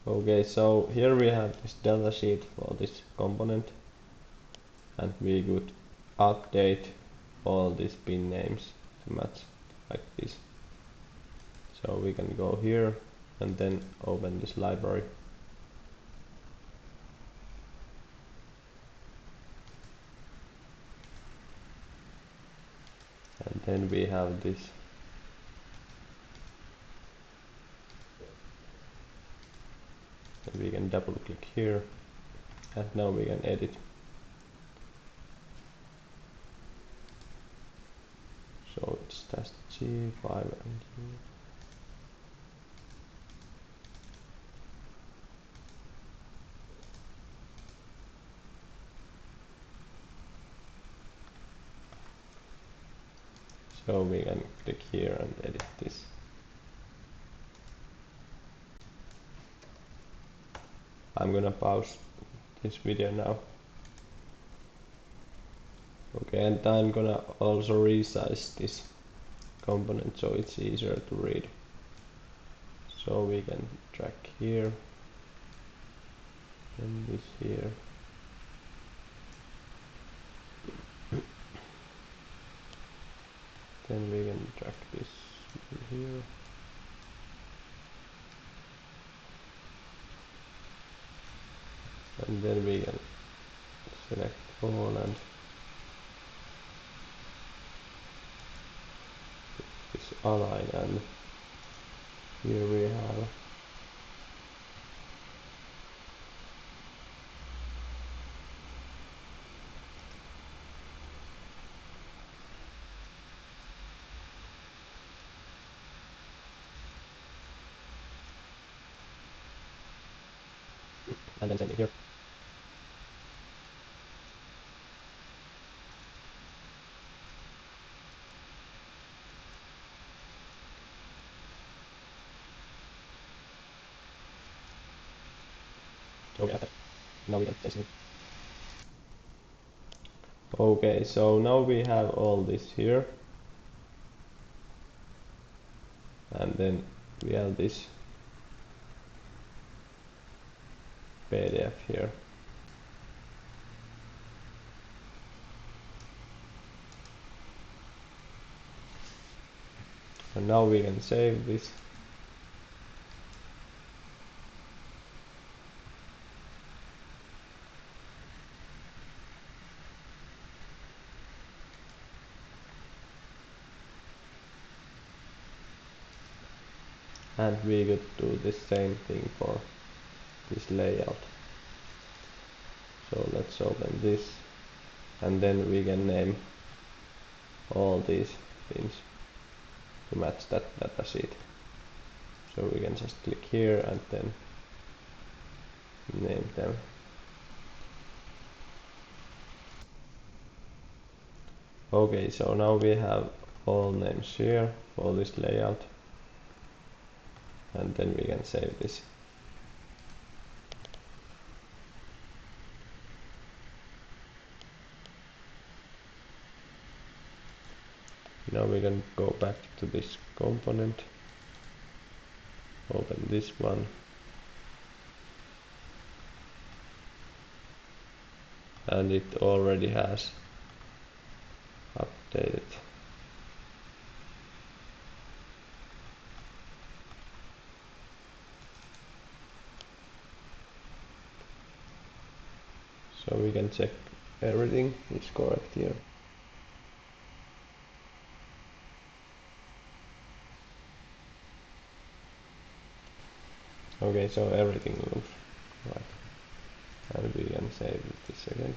Okay, so here we have this datasheet for this component, and we could update all these pin names to match like this. So we can go here and then open this library. And then we have this and we can double click here and now we can edit. So it's just G5 and G. So we can click here and edit this. I'm gonna pause this video now. Okay, and I'm gonna also resize this component so it's easier to read. So we can drag here and this here. Then we can drag this here. And then we can select all and this align, and here we have and then same here. Okay, now we can test it. Okay, so now we have all this here, and then we have this PDF here. And now we can save this. And we could do the same thing for this layout. So let's open this, and then we can name all these things to match that datasheet. So we can just click here and then name them. Okay, so now we have all names here for this layout, and then we can save this. Now we can go back to this component, open this one, and it already has updated. So we can check everything is correct here. Okay, so everything looks right, and we can save this again.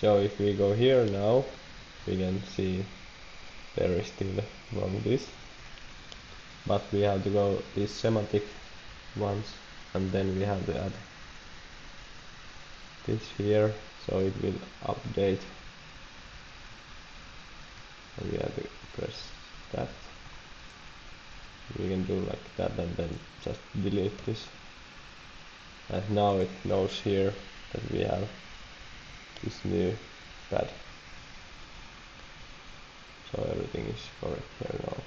So if we go here now, we can see there is still wrong this, but we have to go these schematic ones, and then we have to add this here, so it will update, and we have to press that. We can do like that and then just delete this. and now it knows here that we have this new pad, so everything is correct here now.